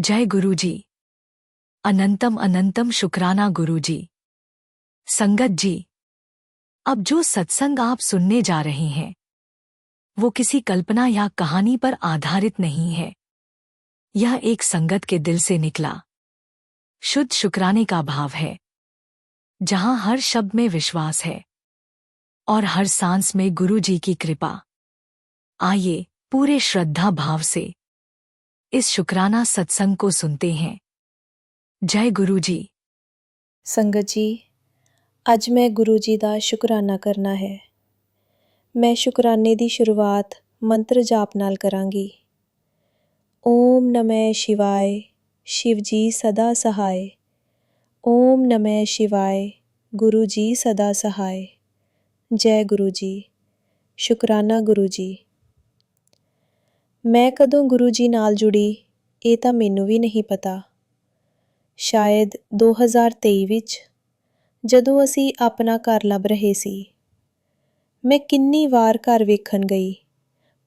जय गुरुजी। अनंतम अनंतम शुक्राना गुरुजी। संगत जी, अब जो सत्संग आप सुनने जा रहे हैं वो किसी कल्पना या कहानी पर आधारित नहीं है। यह एक संगत के दिल से निकला शुद्ध शुक्राने का भाव है, जहां हर शब्द में विश्वास है और हर सांस में गुरुजी की कृपा। आइए पूरे श्रद्धा भाव से इस शुक्राना सत्संग को सुनते हैं। जय गुरुजी। संगत जी, ਅੱਜ मैं गुरु जी ਦਾ ਸ਼ੁਕਰਾਨਾ ਕਰਨਾ ਹੈ। मैं ਸ਼ੁਕਰਾਨੇ ਦੀ ਸ਼ੁਰੂਆਤ ਮੰਤਰ ਜਾਪ ਨਾਲ ਕਰਾਂਗੀ। ਓਮ ਨਮः शिवाय, शिव जी सदा सहाय। ओम नमः शिवाय, गुरु जी सदा सहाय। जय गुरु जी। ਸ਼ੁਕਰਾਨਾ ਗੁਰੂ ਜੀ। मैं ਕਦੋਂ ਗੁਰੂ ਜੀ ਨਾਲ ਜੁੜੀ ਇਹ ਤਾਂ ਮੈਨੂੰ ਵੀ ਨਹੀਂ ਪਤਾ। ਸ਼ਾਇਦ 2023 ਵਿੱਚ ਜਦੋਂ ਅਸੀਂ ਆਪਣਾ ਘਰ ਲੱਭ ਰਹੇ ਸੀ। ਮੈਂ ਕਿੰਨੀ ਵਾਰ ਘਰ ਵੇਖਣ ਗਈ,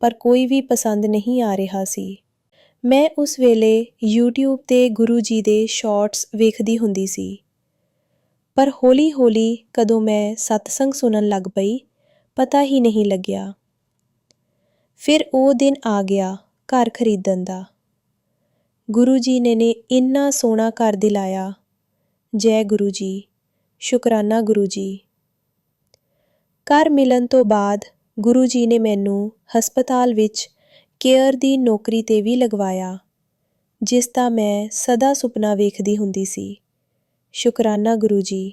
ਪਰ ਕੋਈ ਵੀ ਪਸੰਦ ਨਹੀਂ ਆ ਰਿਹਾ ਸੀ। ਮੈਂ ਉਸ ਵੇਲੇ YouTube 'ਤੇ ਗੁਰੂ ਜੀ ਦੇ ਸ਼ਾਰਟਸ ਵੇਖਦੀ ਹੁੰਦੀ ਸੀ। ਪਰ ਹੌਲੀ-ਹੌਲੀ ਕਦੋਂ ਮੈਂ ਸਤਸੰਗ ਸੁਣਨ ਲੱਗ ਪਈ, ਪਤਾ ਹੀ ਨਹੀਂ ਲੱਗਿਆ। ਫਿਰ ਉਹ ਦਿਨ ਆ ਗਿਆ ਘਰ ਖਰੀਦਣ ਦਾ। ਗੁਰੂ ਜੀ ਨੇ ਇੰਨਾ ਸੋਹਣਾ ਘਰ ਦਿਲਾਇਆ। ਜੈ ਗੁਰੂ ਜੀ। ਸ਼ੁਕਰਾਨਾ ਗੁਰੂ ਜੀ। ਘਰ ਮਿਲਣ ਤੋਂ ਬਾਅਦ ਗੁਰੂ ਜੀ ਨੇ ਮੈਨੂੰ ਹਸਪਤਾਲ ਵਿੱਚ ਕੇਅਰ ਦੀ ਨੌਕਰੀ 'ਤੇ ਵੀ ਲਗਵਾਇਆ, ਜਿਸ ਦਾ ਮੈਂ ਸਦਾ ਸੁਪਨਾ ਵੇਖਦੀ ਹੁੰਦੀ ਸੀ। ਸ਼ੁਕਰਾਨਾ ਗੁਰੂ ਜੀ।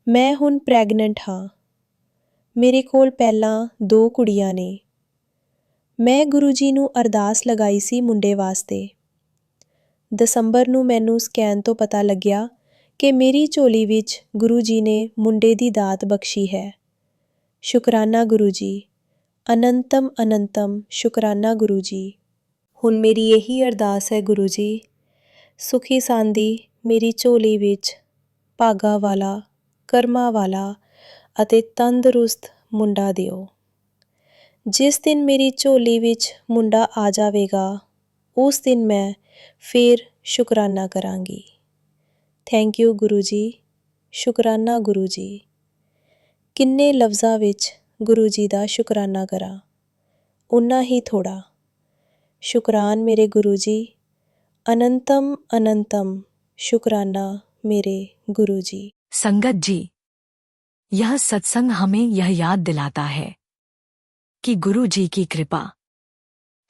ਮੈਂ ਹੁਣ ਪ੍ਰੈਗਨੈਂਟ ਹਾਂ। ਮੇਰੇ ਕੋਲ ਪਹਿਲਾਂ 2 ਕੁੜੀਆਂ ਨੇ। ਮੈਂ ਗੁਰੂ ਜੀ ਨੂੰ ਅਰਦਾਸ ਲਗਾਈ ਸੀ ਮੁੰਡੇ ਵਾਸਤੇ। ਦਸੰਬਰ ਨੂੰ ਮੈਨੂੰ ਸਕੈਨ ਤੋਂ ਪਤਾ ਲੱਗਿਆ ਕਿ ਮੇਰੀ ਝੋਲੀ ਵਿੱਚ ਗੁਰੂ ਜੀ ਨੇ ਮੁੰਡੇ ਦੀ ਦਾਤ ਬਖਸ਼ੀ ਹੈ। ਸ਼ੁਕਰਾਨਾ ਗੁਰੂ ਜੀ। ਅਨੰਤਮ ਅਨੰਤਮ ਸ਼ੁਕਰਾਨਾ ਗੁਰੂ ਜੀ। ਹੁਣ ਮੇਰੀ ਇਹੀ ਅਰਦਾਸ ਹੈ ਗੁਰੂ ਜੀ, ਸੁਖੀ ਸਾਂਦੀ ਮੇਰੀ ਝੋਲੀ ਵਿੱਚ ਭਾਗਾ ਵਾਲਾ, ਕਰਮਾਂ ਵਾਲਾ ਅਤੇ ਤੰਦਰੁਸਤ ਮੁੰਡਾ ਦਿਓ। ਜਿਸ ਦਿਨ ਮੇਰੀ ਝੋਲੀ ਵਿੱਚ ਮੁੰਡਾ ਆ ਜਾਵੇਗਾ, ਉਸ ਦਿਨ ਮੈਂ ਫਿਰ ਸ਼ੁਕਰਾਨਾ ਕਰਾਂਗੀ। Thank you Guru ji. ਸ਼ੁਕਰਾਨਾ ਗੁਰੂ ਜੀ। ਕਿੰਨੇ ਲਫ਼ਜ਼ਾਂ ਵਿੱਚ ਗੁਰੂ ਜੀ ਦਾ ਸ਼ੁਕਰਾਨਾ ਕਰਾਂ, ਉਨਾ ਹੀ ਥੋੜਾ। शुक्रान मेरे गुरु जी। अनंतम अनंतम शुक्राना मेरे गुरु जी। संगत जी, यह सत्संग हमें यह याद दिलाता है कि गुरु जी की कृपा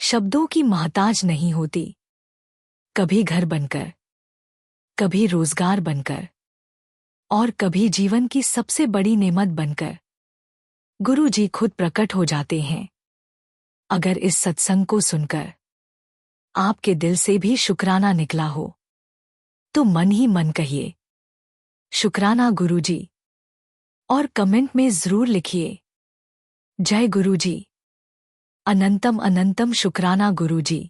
शब्दों की मोहताज नहीं होती। कभी घर बनकर, कभी रोजगार बनकर और कभी जीवन की सबसे बड़ी नेमत बनकर गुरु जी खुद प्रकट हो जाते हैं। अगर इस सत्संग को सुनकर आपके दिल से भी शुक्राना निकला हो तो मन ही मन कहिए शुक्राना गुरुजी और कमेंट में जरूर लिखिए जय गुरुजी। अनंतम अनंतम शुक्राना गुरुजी।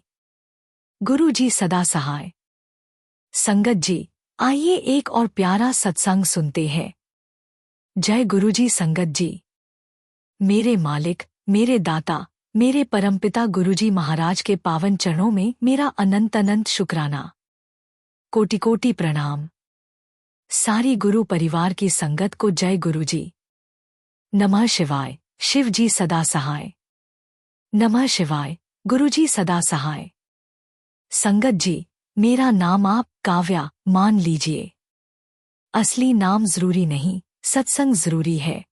गुरुजी सदा सहाय। संगत जी, आइए एक और प्यारा सत्संग सुनते हैं। जय गुरुजी। संगत जी, मेरे मालिक, मेरे दाता, मेरे परमपिता गुरुजी महाराज के पावन चरणों में मेरा अनंत अनंत शुक्राना। कोटि कोटि प्रणाम। सारी गुरु परिवार की संगत को जय गुरुजी। नमः शिवाय। शिव जी सदा सहाय। नमः शिवाय। गुरुजी सदा सहाय। संगत जी, मेरा नाम आप काव्या मान लीजिए। असली नाम जरूरी नहीं, सत्संग जरूरी है।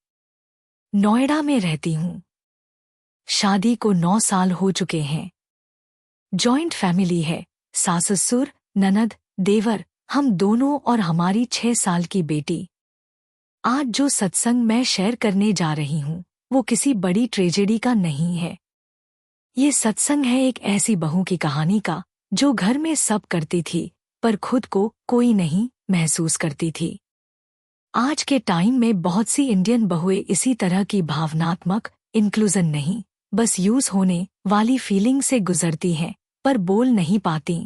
नोएडा में रहती हूँ। शादी को 9 साल हो चुके हैं। जॉइंट फैमिली है, सास ससुर, ननद, देवर, हम दोनों और हमारी 6 साल की बेटी। आज जो सत्संग मैं शेयर करने जा रही हूँ वो किसी बड़ी ट्रेजेडी का नहीं है। ये सत्संग है एक ऐसी बहू की कहानी का जो घर में सब करती थी पर खुद को कोई नहीं महसूस करती थी। आज के टाइम में बहुत सी इंडियन बहुएं इसी तरह की भावनात्मक इंक्लूजन नहीं, बस यूज होने वाली फीलिंग से गुजरती हैं पर बोल नहीं पाती।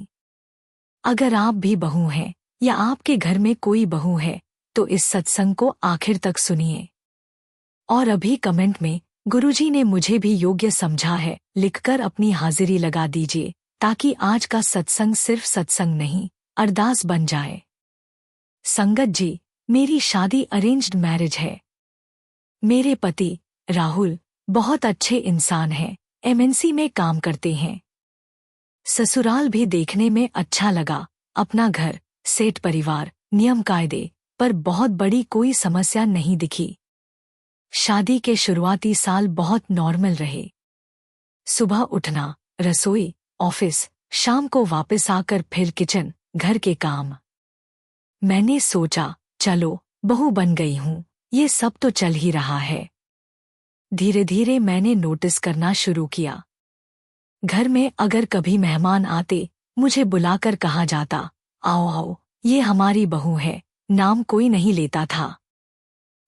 अगर आप भी बहू हैं या आपके घर में कोई बहू है तो इस सत्संग को आखिर तक सुनिए। और अभी कमेंट में गुरुजी ने मुझे भी योग्य समझा है लिखकर अपनी हाजिरी लगा दीजिए ताकि आज का सत्संग सिर्फ सत्संग नहीं, अरदास बन जाए। संगत जी, मेरी शादी अरेंज्ड मैरिज है। मेरे पति राहुल बहुत अच्छे इंसान हैं, एमएनसी में काम करते हैं। ससुराल भी देखने में अच्छा लगा, अपना घर, सेठ परिवार, नियम कायदे, पर बहुत बड़ी कोई समस्या नहीं दिखी। शादी के शुरुआती साल बहुत नॉर्मल रहे। सुबह उठना, रसोई, ऑफिस, शाम को वापस आकर फिर किचन, घर के काम। मैंने सोचा, चलो बहू बन गई हूँ, ये सब तो चल ही रहा है। धीरे धीरे मैंने नोटिस करना शुरू किया। घर में अगर कभी मेहमान आते, मुझे बुलाकर कहा जाता, आओ आओ, ये हमारी बहू है, नाम कोई नहीं लेता था।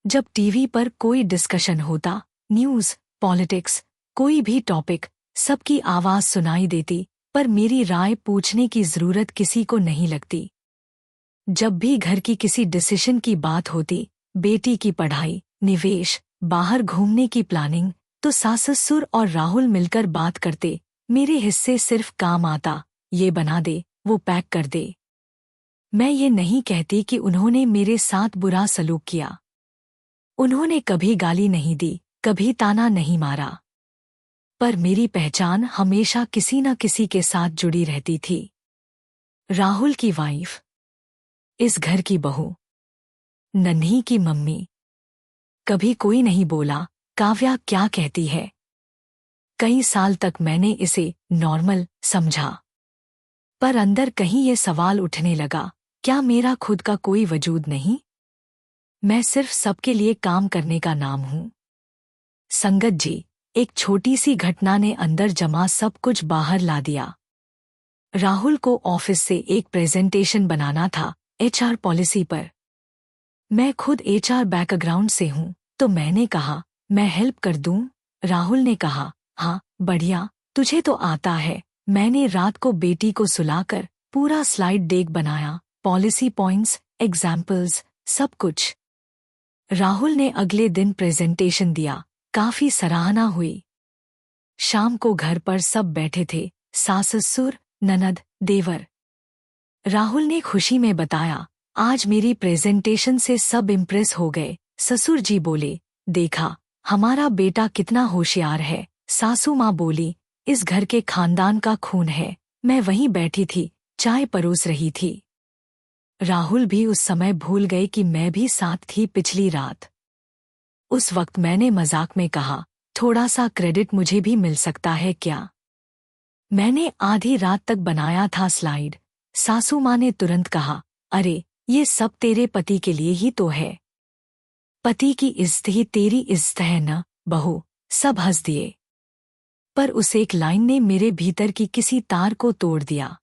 जब टीवी पर कोई डिस्कशन होता, न्यूज़, पॉलिटिक्स, कोई भी टॉपिक, सबकी आवाज सुनाई देती, पर मेरी राय पूछने की जरूरत किसी को नहीं लगती। जब भी घर की किसी डिसीजन की बात होती, बेटी की पढ़ाई, निवेश, बाहर घूमने की प्लानिंग, तो सास ससुर और राहुल मिलकर बात करते। मेरे हिस्से सिर्फ काम आता, ये बना दे, वो पैक कर दे। मैं ये नहीं कहती कि उन्होंने मेरे साथ बुरा सलूक किया। उन्होंने कभी गाली नहीं दी, कभी ताना नहीं मारा। पर मेरी पहचान हमेशा किसी न किसी के साथ जुड़ी रहती थी। राहुल की वाइफ, इस घर की बहू, नन्ही की मम्मी। कभी कोई नहीं बोला, काव्या क्या कहती है। कई साल तक मैंने इसे नॉर्मल समझा, पर अंदर कहीं ये सवाल उठने लगा, क्या मेरा खुद का कोई वजूद नहीं? मैं सिर्फ सबके लिए काम करने का नाम हूं। संगत जी, एक छोटी सी घटना ने अंदर जमा सब कुछ बाहर ला दिया। राहुल को ऑफिस से एक प्रेजेंटेशन बनाना था, एचआर पॉलिसी पर। मैं खुद एचआर बैकग्राउंड से हूं, तो मैंने कहा, मैं हेल्प कर दूं? राहुल ने कहा, हाँ बढ़िया, तुझे तो आता है। मैंने रात को बेटी को सुलाकर पूरा स्लाइड डेक बनाया, पॉलिसी पॉइंट्स, एग्जाम्पल्स, सब कुछ। राहुल ने अगले दिन प्रेजेंटेशन दिया, काफी सराहना हुई। शाम को घर पर सब बैठे थे, सास ससुर, ननद, देवर। राहुल ने खुशी में बताया, आज मेरी प्रेजेंटेशन से सब इम्प्रेस हो गए। ससुर जी बोले, देखा, हमारा बेटा कितना होशियार है। सासू माँ बोली, इस घर के खानदान का खून है। मैं वहीं बैठी थी, चाय परोस रही थी। राहुल भी उस समय भूल गए कि मैं भी साथ थी पिछली रात। उस वक्त मैंने मजाक में कहा, थोड़ा सा क्रेडिट मुझे भी मिल सकता है क्या? मैंने आधी रात तक बनाया था स्लाइड। सासू माँ ने तुरंत कहा, अरे ये सब तेरे पति के लिए ही तो है। पति की इज्जत ही तेरी इज्जत है न, बहू। सब हंस दिए। पर उस एक लाइन ने मेरे भीतर की किसी तार को तोड़ दिया।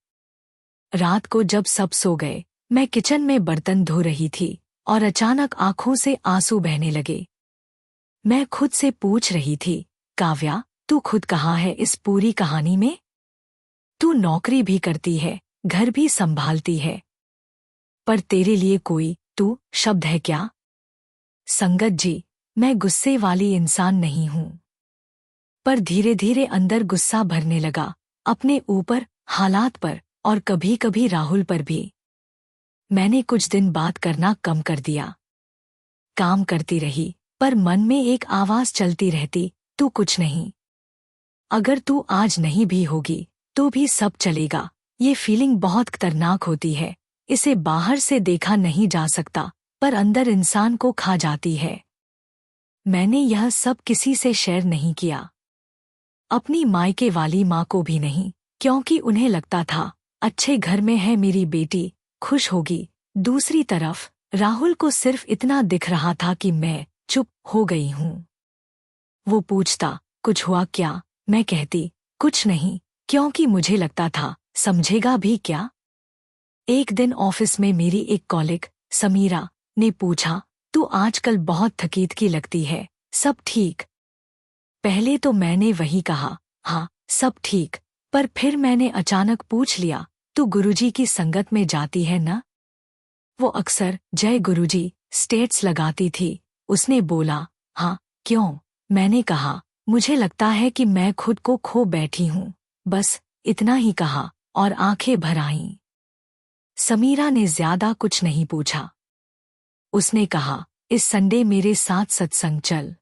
रात को जब सब सो गए, मैं किचन में बर्तन धो रही थी और अचानक आंखों से आंसू बहने लगे। मैं खुद से पूछ रही थी, काव्या, तू खुद कहाँ है इस पूरी कहानी में? तू नौकरी भी करती है, घर भी संभालती है, पर तेरे लिए कोई तू शब्द है क्या? संगत जी, मैं गुस्से वाली इंसान नहीं हूं, पर धीरे धीरे अंदर गुस्सा भरने लगा, अपने ऊपर, हालात पर, और कभी कभी राहुल पर भी। मैंने कुछ दिन बात करना कम कर दिया। काम करती रही, पर मन में एक आवाज चलती रहती, तू कुछ नहीं। अगर तू आज नहीं भी होगी, तो भी सब चलेगा। ये फीलिंग बहुत खतरनाक होती है। इसे बाहर से देखा नहीं जा सकता, पर अंदर इंसान को खा जाती है। मैंने यह सब किसी से शेयर नहीं किया। अपनी मायके वाली माँ को भी नहीं, क्योंकि उन्हें लगता था, अच्छे घर में है मेरी बेटी, खुश होगी। दूसरी तरफ राहुल को सिर्फ इतना दिख रहा था कि मैं चुप हो गई हूँ। वो पूछता, कुछ हुआ क्या? मैं कहती, कुछ नहीं, क्योंकि मुझे लगता था, समझेगा भी क्या? एक दिन ऑफिस में मेरी एक कॉलिग, समीरा, ने पूछा, तू आजकल बहुत थकीत की लगती है, सब ठीक? पहले तो मैंने वही कहा, हाँ सब ठीक, पर फिर मैंने अचानक पूछ लिया, तू गुरुजी की संगत में जाती है ना? वो अक्सर जय गुरुजी स्टेट्स लगाती थी। उसने बोला, हाँ, क्यों? मैंने कहा, मुझे लगता है कि मैं खुद को खो बैठी हूँ, बस इतना ही कहा और आंखें भर आईं। समीरा ने ज्यादा कुछ नहीं पूछा। उसने कहा, इस संडे मेरे साथ सत्संग चल।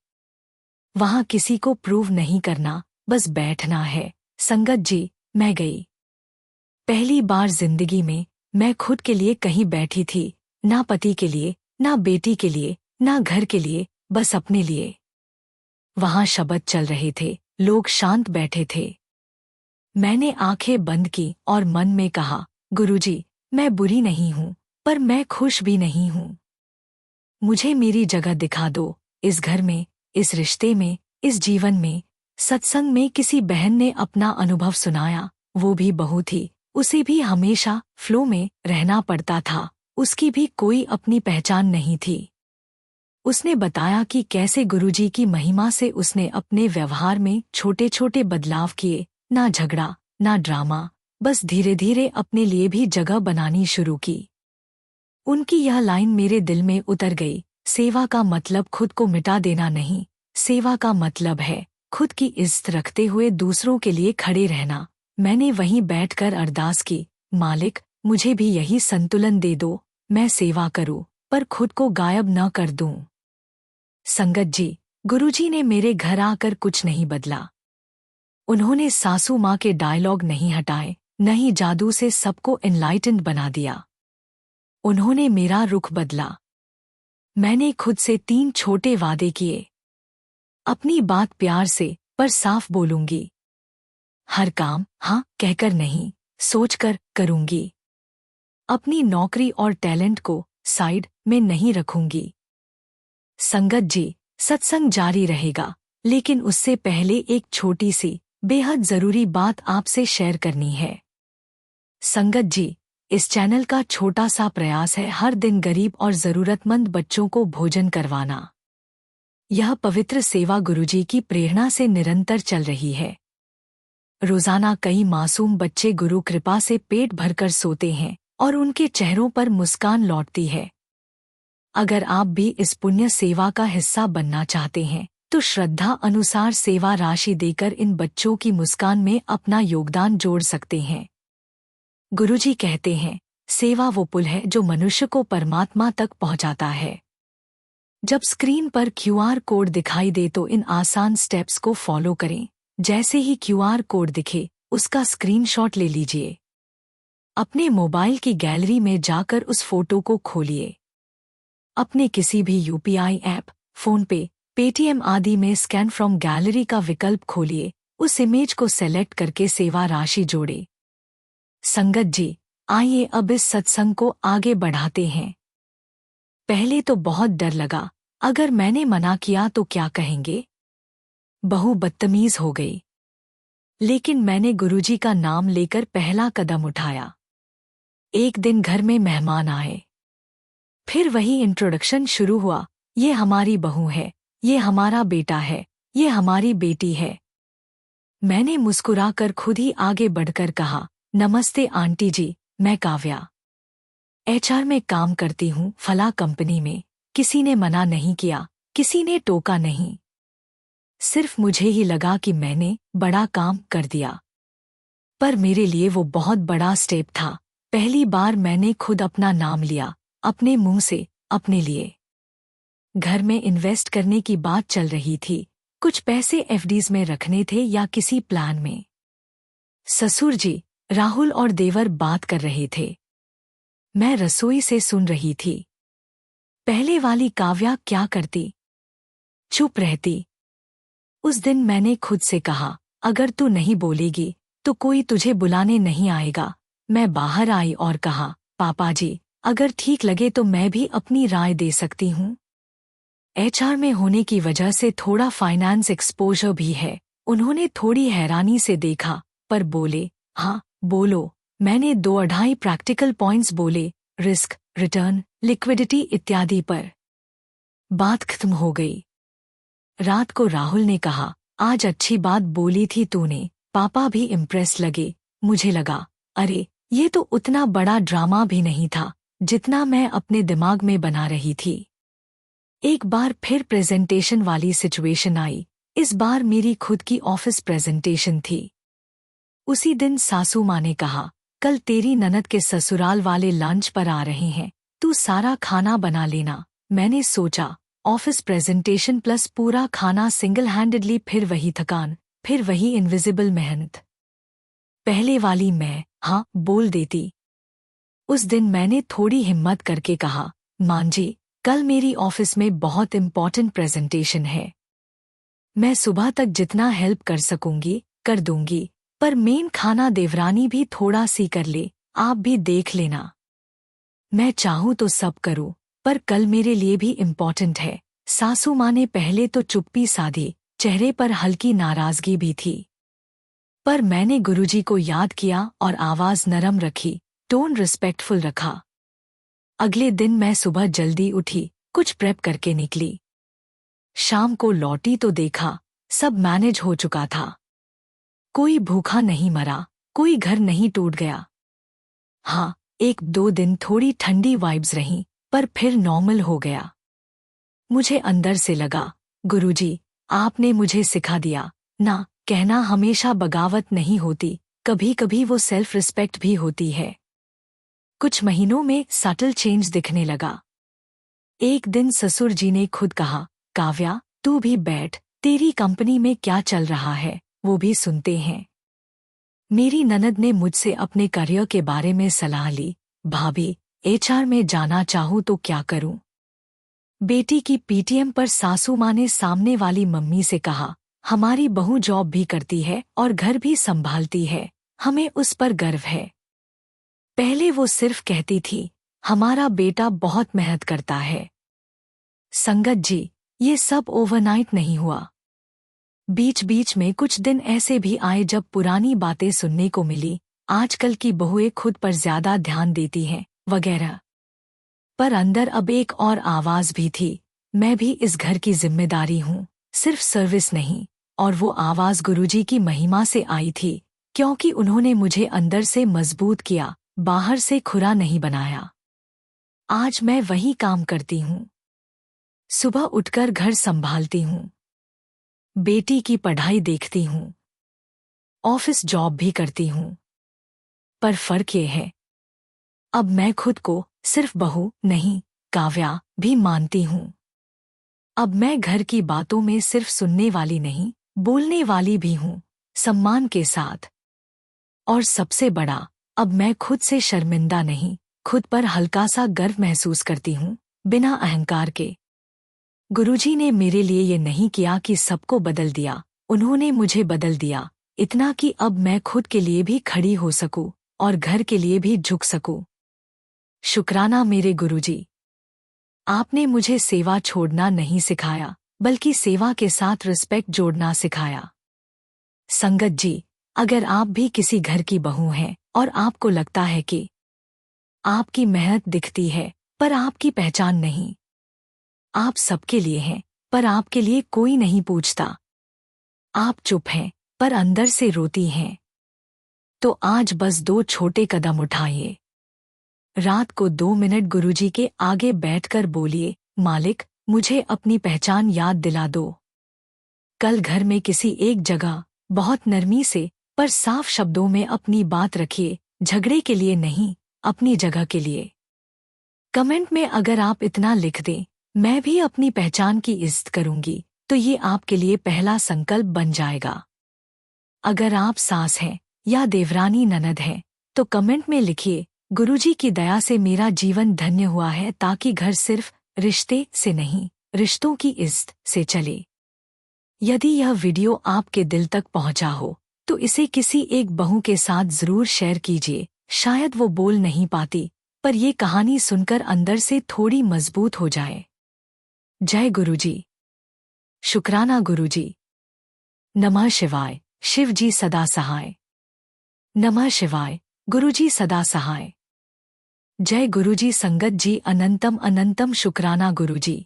वहां किसी को प्रूव नहीं करना, बस बैठना है। संगत जी, मैं गई। पहली बार जिंदगी में मैं खुद के लिए कहीं बैठी थी, ना पति के लिए, ना बेटी के लिए, ना घर के लिए, बस अपने लिए। वहां शब्द चल रहे थे, लोग शांत बैठे थे। मैंने आंखें बंद की और मन में कहा, गुरुजी, मैं बुरी नहीं हूं, पर मैं खुश भी नहीं हूं। मुझे मेरी जगह दिखा दो, इस घर में, इस रिश्ते में, इस जीवन में। सत्संग में किसी बहन ने अपना अनुभव सुनाया, वो भी बहू थी, उसे भी हमेशा फ्लो में रहना पड़ता था, उसकी भी कोई अपनी पहचान नहीं थी। उसने बताया कि कैसे गुरुजी की महिमा से उसने अपने व्यवहार में छोटे छोटे बदलाव किए, ना झगड़ा, ना ड्रामा, बस धीरे धीरे अपने लिए भी जगह बनानी शुरू की। उनकी यह लाइन मेरे दिल में उतर गई, सेवा का मतलब खुद को मिटा देना नहीं, सेवा का मतलब है खुद की इज्जत रखते हुए दूसरों के लिए खड़े रहना। मैंने वहीं बैठकर अरदास की, मालिक, मुझे भी यही संतुलन दे दो, मैं सेवा करूं, पर खुद को गायब न कर दूं। संगत जी, गुरुजी ने मेरे घर आकर कुछ नहीं बदला। उन्होंने सासू माँ के डायलॉग नहीं हटाए, न ही जादू से सबको एनलाइटेंड बना दिया। उन्होंने मेरा रुख बदला। मैंने खुद से 3 छोटे वादे किए। अपनी बात प्यार से पर साफ बोलूंगी। हर काम हाँ कहकर नहीं, सोचकर करूंगी। अपनी नौकरी और टैलेंट को साइड में नहीं रखूंगी। संगत जी, सत्संग जारी रहेगा, लेकिन उससे पहले एक छोटी सी बेहद जरूरी बात आपसे शेयर करनी है। संगत जी, इस चैनल का छोटा सा प्रयास है हर दिन गरीब और जरूरतमंद बच्चों को भोजन करवाना। यह पवित्र सेवा गुरुजी की प्रेरणा से निरंतर चल रही है। रोजाना कई मासूम बच्चे गुरु कृपा से पेट भरकर सोते हैं और उनके चेहरों पर मुस्कान लौटती है। अगर आप भी इस पुण्य सेवा का हिस्सा बनना चाहते हैं, तो श्रद्धा अनुसार सेवा राशि देकर इन बच्चों की मुस्कान में अपना योगदान जोड़ सकते हैं। गुरुजी कहते हैं, सेवा वो पुल है जो मनुष्य को परमात्मा तक पहुंचाता है। जब स्क्रीन पर क्यूआर कोड दिखाई दे तो इन आसान स्टेप्स को फॉलो करें। जैसे ही क्यूआर कोड दिखे, उसका स्क्रीनशॉट ले लीजिए। अपने मोबाइल की गैलरी में जाकर उस फोटो को खोलिए। अपने किसी भी यूपीआई ऐप, फोन पे, पेटीएम आदि में स्कैन फ्रॉम गैलरी का विकल्प खोलिए, उस इमेज को सेलेक्ट करके सेवा राशि जोड़े। संगत जी, आइए अब इस सत्संग को आगे बढ़ाते हैं। पहले तो बहुत डर लगा, अगर मैंने मना किया तो क्या कहेंगे, बहू बदतमीज हो गई। लेकिन मैंने गुरुजी का नाम लेकर पहला कदम उठाया। एक दिन घर में मेहमान आए। फिर वही इंट्रोडक्शन शुरू हुआ, ये हमारी बहू है, ये हमारा बेटा है, ये हमारी बेटी है। मैंने मुस्कुराकर खुद ही आगे बढ़कर कहा, नमस्ते आंटी जी, मैं काव्या एचआर में काम करती हूँ, फला कंपनी में। किसी ने मना नहीं किया, किसी ने टोका नहीं। सिर्फ मुझे ही लगा कि मैंने बड़ा काम कर दिया। पर मेरे लिए वो बहुत बड़ा स्टेप था। पहली बार मैंने खुद अपना नाम लिया, अपने मुंह से, अपने लिए। घर में इन्वेस्ट करने की बात चल रही थी, कुछ पैसे एफडीज में रखने थे या किसी प्लान में। ससुर जी, राहुल और देवर बात कर रहे थे। मैं रसोई से सुन रही थी। पहले वाली काव्या क्या करती? चुप रहती। उस दिन मैंने खुद से कहा, अगर तू नहीं बोलेगी तो कोई तुझे बुलाने नहीं आएगा। मैं बाहर आई और कहा, पापा जी, अगर ठीक लगे तो मैं भी अपनी राय दे सकती हूँ। एचआर में होने की वजह से थोड़ा फाइनेंस एक्सपोजर भी है। उन्होंने थोड़ी हैरानी से देखा, पर बोले, हाँ बोलो। मैंने 2-2.5 प्रैक्टिकल पॉइंट्स बोले, रिस्क, रिटर्न, लिक्विडिटी इत्यादि पर। बात खत्म हो गई। रात को राहुल ने कहा, आज अच्छी बात बोली थी तूने। पापा भी इम्प्रेस लगे। मुझे लगा, अरे ये तो उतना बड़ा ड्रामा भी नहीं था जितना मैं अपने दिमाग में बना रही थी। एक बार फिर प्रेजेंटेशन वाली सिचुएशन आई। इस बार मेरी खुद की ऑफिस प्रेजेंटेशन थी। उसी दिन सासू माँ ने कहा, कल तेरी ननद के ससुराल वाले लंच पर आ रहे हैं, तू सारा खाना बना लेना। मैंने सोचा, ऑफिस प्रेजेंटेशन प्लस पूरा खाना सिंगल हैंडेडली, फिर वही थकान, फिर वही इनविजिबल मेहनत। पहले वाली मैं हाँ बोल देती। उस दिन मैंने थोड़ी हिम्मत करके कहा, मां जी, कल मेरी ऑफिस में बहुत इम्पोर्टेंट प्रेजेंटेशन है। मैं सुबह तक जितना हेल्प कर सकूंगी कर दूंगी, पर मेन खाना देवरानी भी थोड़ा सी कर ले, आप भी देख लेना। मैं चाहूं तो सब करूं, पर कल मेरे लिए भी इम्पोर्टेंट है। सासू माँ ने पहले तो चुप्पी साधी, चेहरे पर हल्की नाराजगी भी थी। पर मैंने गुरुजी को याद किया और आवाज नरम रखी, टोन रिस्पेक्टफुल रखा। अगले दिन मैं सुबह जल्दी उठी, कुछ प्रेप करके निकली। शाम को लौटी तो देखा, सब मैनेज हो चुका था। कोई भूखा नहीं मरा, कोई घर नहीं टूट गया। हाँ, 1-2 दिन थोड़ी ठंडी वाइब्स रहीं, पर फिर नॉर्मल हो गया। मुझे अंदर से लगा, गुरुजी, आपने मुझे सिखा दिया ना, कहना हमेशा बगावत नहीं होती, कभी कभी वो सेल्फ रिस्पेक्ट भी होती है। कुछ महीनों में सटल चेंज दिखने लगा। एक दिन ससुर जी ने खुद कहा, काव्या, तू भी बैठ, तेरी कंपनी में क्या चल रहा है वो भी सुनते हैं। मेरी ननद ने मुझसे अपने करियर के बारे में सलाह ली, भाभी, एचआर में जाना चाहूं तो क्या करूं? बेटी की पीटीएम पर सासू माँ ने सामने वाली मम्मी से कहा, हमारी बहू जॉब भी करती है और घर भी संभालती है, हमें उस पर गर्व है। पहले वो सिर्फ कहती थी, हमारा बेटा बहुत मेहनत करता है। संगत जी, ये सब ओवरनाइट नहीं हुआ। बीच बीच में कुछ दिन ऐसे भी आए जब पुरानी बातें सुनने को मिली, आजकल की बहुएं खुद पर ज्यादा ध्यान देती हैं, वगैरह। पर अंदर अब एक और आवाज भी थी, मैं भी इस घर की जिम्मेदारी हूँ, सिर्फ सर्विस नहीं। और वो आवाज गुरुजी की महिमा से आई थी, क्योंकि उन्होंने मुझे अंदर से मजबूत किया, बाहर से खुरा नहीं बनाया। आज मैं वही काम करती हूँ। सुबह उठकर घर संभालती हूँ, बेटी की पढ़ाई देखती हूँ, ऑफिस जॉब भी करती हूँ। पर फर्क ये है, अब मैं खुद को सिर्फ बहू नहीं, काव्या भी मानती हूँ। अब मैं घर की बातों में सिर्फ सुनने वाली नहीं, बोलने वाली भी हूँ, सम्मान के साथ। और सबसे बड़ा, अब मैं खुद से शर्मिंदा नहीं, खुद पर हल्का सा गर्व महसूस करती हूँ, बिना अहंकार के। गुरुजी ने मेरे लिए ये नहीं किया कि सबको बदल दिया, उन्होंने मुझे बदल दिया, इतना कि अब मैं खुद के लिए भी खड़ी हो सकूं और घर के लिए भी झुक सकूं। शुक्राना मेरे गुरुजी। आपने मुझे सेवा छोड़ना नहीं सिखाया, बल्कि सेवा के साथ रिस्पेक्ट जोड़ना सिखाया। संगत जी, अगर आप भी किसी घर की बहू हैं और आपको लगता है कि आपकी मेहनत दिखती है पर आपकी पहचान नहीं, आप सबके लिए हैं पर आपके लिए कोई नहीं पूछता, आप चुप हैं पर अंदर से रोती हैं, तो आज बस 2 छोटे कदम उठाइए। रात को 2 मिनट गुरुजी के आगे बैठकर बोलिए, मालिक, मुझे अपनी पहचान याद दिला दो। कल घर में किसी एक जगह बहुत नरमी से पर साफ शब्दों में अपनी बात रखिए, झगड़े के लिए नहीं, अपनी जगह के लिए। कमेंट में अगर आप इतना लिख दें, मैं भी अपनी पहचान की इज्जत करूंगी, तो ये आपके लिए पहला संकल्प बन जाएगा। अगर आप सास हैं या देवरानी ननद हैं, तो कमेंट में लिखिए, गुरुजी की दया से मेरा जीवन धन्य हुआ है, ताकि घर सिर्फ रिश्ते से नहीं, रिश्तों की इज्जत से चले। यदि यह वीडियो आपके दिल तक पहुंचा हो, तो इसे किसी एक बहू के साथ जरूर शेयर कीजिए। शायद वो बोल नहीं पाती, पर ये कहानी सुनकर अंदर से थोड़ी मजबूत हो जाए। जय गुरुजी। शुक्राना गुरुजी। नमः शिवाय, शिव जी सदा सहाय। नमः शिवाय, गुरुजी सदा सहाय। जय गुरुजी। संगत जी, अनंतम अनंतम शुक्राना गुरुजी।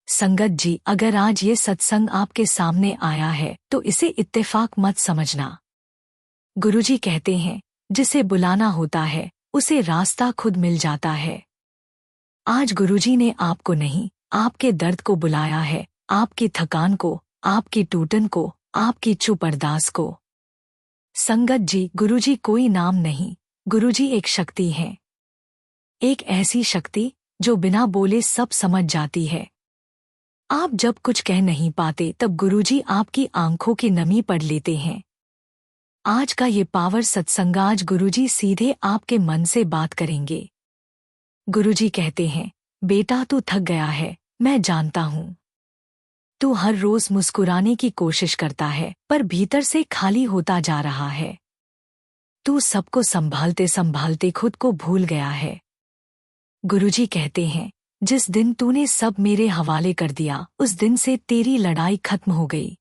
संगत जी, अगर आज ये सत्संग आपके सामने आया है तो इसे इत्तेफाक मत समझना। गुरुजी कहते हैं, जिसे बुलाना होता है उसे रास्ता खुद मिल जाता है। आज गुरुजी ने आपको नहीं, आपके दर्द को बुलाया है, आपकी थकान को, आपकी टूटन को, आपकी चुप अरदास को। संगत जी, गुरुजी कोई नाम नहीं, गुरुजी एक शक्ति है। एक ऐसी शक्ति जो बिना बोले सब समझ जाती है। आप जब कुछ कह नहीं पाते तब गुरुजी आपकी आंखों की नमी पढ़ लेते हैं। आज का ये पावर सत्संग, आज गुरुजी सीधे आपके मन से बात करेंगे। गुरुजी कहते हैं, बेटा तू थक गया है, मैं जानता हूँ। तू हर रोज मुस्कुराने की कोशिश करता है पर भीतर से खाली होता जा रहा है। तू सबको संभालते संभालते खुद को भूल गया है। गुरुजी कहते हैं, जिस दिन तूने सब मेरे हवाले कर दिया उस दिन से तेरी लड़ाई खत्म हो गई।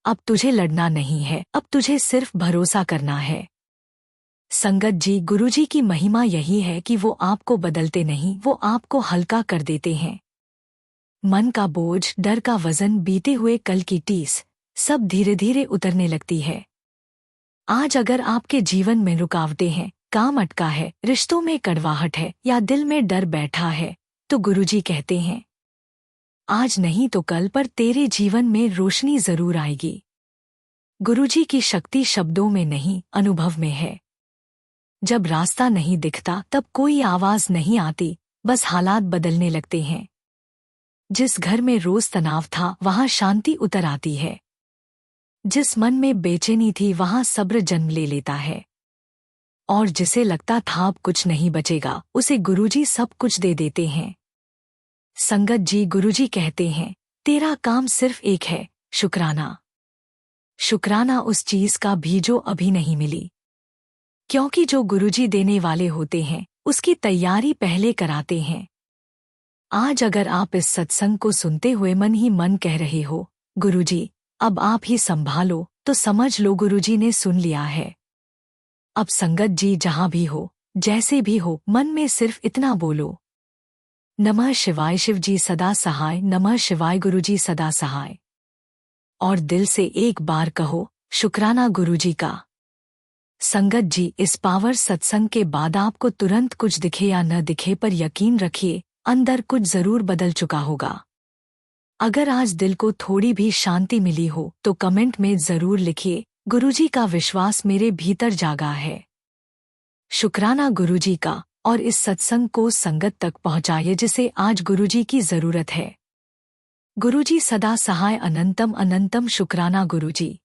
अब तुझे लड़ना नहीं है, अब तुझे सिर्फ भरोसा करना है। संगत जी, गुरुजी की महिमा यही है कि वो आपको बदलते नहीं, वो आपको हल्का कर देते हैं। मन का बोझ, डर का वजन, बीते हुए कल की टीस, सब धीरे धीरे उतरने लगती है। आज अगर आपके जीवन में रुकावटें हैं, काम अटका है, रिश्तों में कड़वाहट है या दिल में डर बैठा है, तो गुरुजी कहते हैं, आज नहीं तो कल पर तेरे जीवन में रोशनी जरूर आएगी। गुरुजी की शक्ति शब्दों में नहीं, अनुभव में है। जब रास्ता नहीं दिखता तब कोई आवाज नहीं आती, बस हालात बदलने लगते हैं। जिस घर में रोज तनाव था वहां शांति उतर आती है। जिस मन में बेचैनी थी वहां सब्र जन्म ले लेता है। और जिसे लगता था अब कुछ नहीं बचेगा, उसे गुरुजी सब कुछ दे देते हैं। संगत जी, गुरुजी कहते हैं, तेरा काम सिर्फ एक है, शुक्राना। शुक्राना उस चीज का भी जो अभी नहीं मिली, क्योंकि जो गुरुजी देने वाले होते हैं उसकी तैयारी पहले कराते हैं। आज अगर आप इस सत्संग को सुनते हुए मन ही मन कह रहे हो, गुरुजी अब आप ही संभालो, तो समझ लो गुरुजी ने सुन लिया है। अब संगत जी, जहां भी हो, जैसे भी हो, मन में सिर्फ इतना बोलो, नमः शिवाय, शिव जी सदा सहाय, नमः शिवाय, गुरुजी सदा सहाय। और दिल से एक बार कहो, शुक्राना गुरुजी का। संगत जी, इस पावर सत्संग के बाद आपको तुरंत कुछ दिखे या न दिखे, पर यकीन रखिए अंदर कुछ जरूर बदल चुका होगा। अगर आज दिल को थोड़ी भी शांति मिली हो तो कमेंट में जरूर लिखिए, गुरुजी का विश्वास मेरे भीतर जागा है। शुक्राना गुरुजी का। और इस सत्संग को संगत तक पहुंचाइए जिसे आज गुरुजी की जरूरत है। गुरुजी सदा सहाय, अनंतम अनंतम शुक्राना गुरुजी।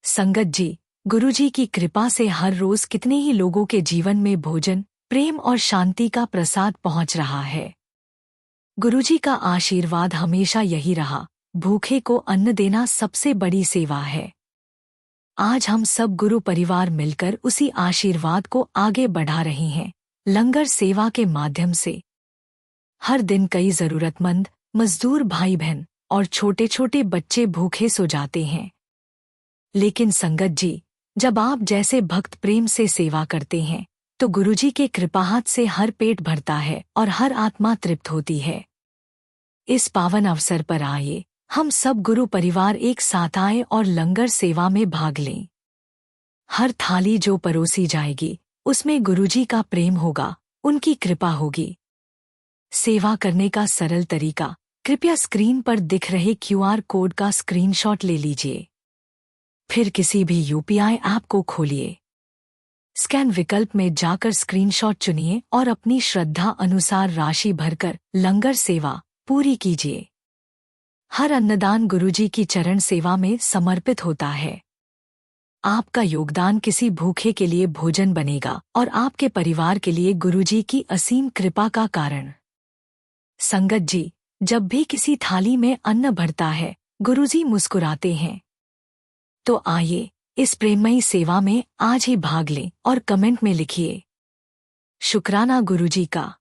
संगत जी, गुरुजी की कृपा से हर रोज कितने ही लोगों के जीवन में भोजन, प्रेम और शांति का प्रसाद पहुंच रहा है। गुरुजी का आशीर्वाद हमेशा यही रहा, भूखे को अन्न देना सबसे बड़ी सेवा है। आज हम सब गुरु परिवार मिलकर उसी आशीर्वाद को आगे बढ़ा रहे हैं, लंगर सेवा के माध्यम से। हर दिन कई जरूरतमंद, मजदूर भाई बहन और छोटे छोटे बच्चे भूखे सो जाते हैं। लेकिन संगत जी, जब आप जैसे भक्त प्रेम से सेवा करते हैं तो गुरुजी के कृपाहाथ से हर पेट भरता है और हर आत्मा तृप्त होती है। इस पावन अवसर पर आइए, हम सब गुरु परिवार एक साथ आए और लंगर सेवा में भाग लें। हर थाली जो परोसी जाएगी उसमें गुरुजी का प्रेम होगा, उनकी कृपा होगी। सेवा करने का सरल तरीका, कृपया स्क्रीन पर दिख रहे QR कोड का स्क्रीनशॉट ले लीजिए। फिर किसी भी UPI ऐप को खोलिए। स्कैन विकल्प में जाकर स्क्रीनशॉट चुनिए और अपनी श्रद्धा अनुसार राशि भरकर लंगर सेवा पूरी कीजिए। हर अन्नदान गुरुजी की चरण सेवा में समर्पित होता है। आपका योगदान किसी भूखे के लिए भोजन बनेगा और आपके परिवार के लिए गुरुजी की असीम कृपा का कारण। संगत जी, जब भी किसी थाली में अन्न भरता है, गुरुजी मुस्कुराते हैं। तो आइए, इस प्रेममयी सेवा में आज ही भाग लें और कमेंट में लिखिए, शुक्राना गुरुजी का।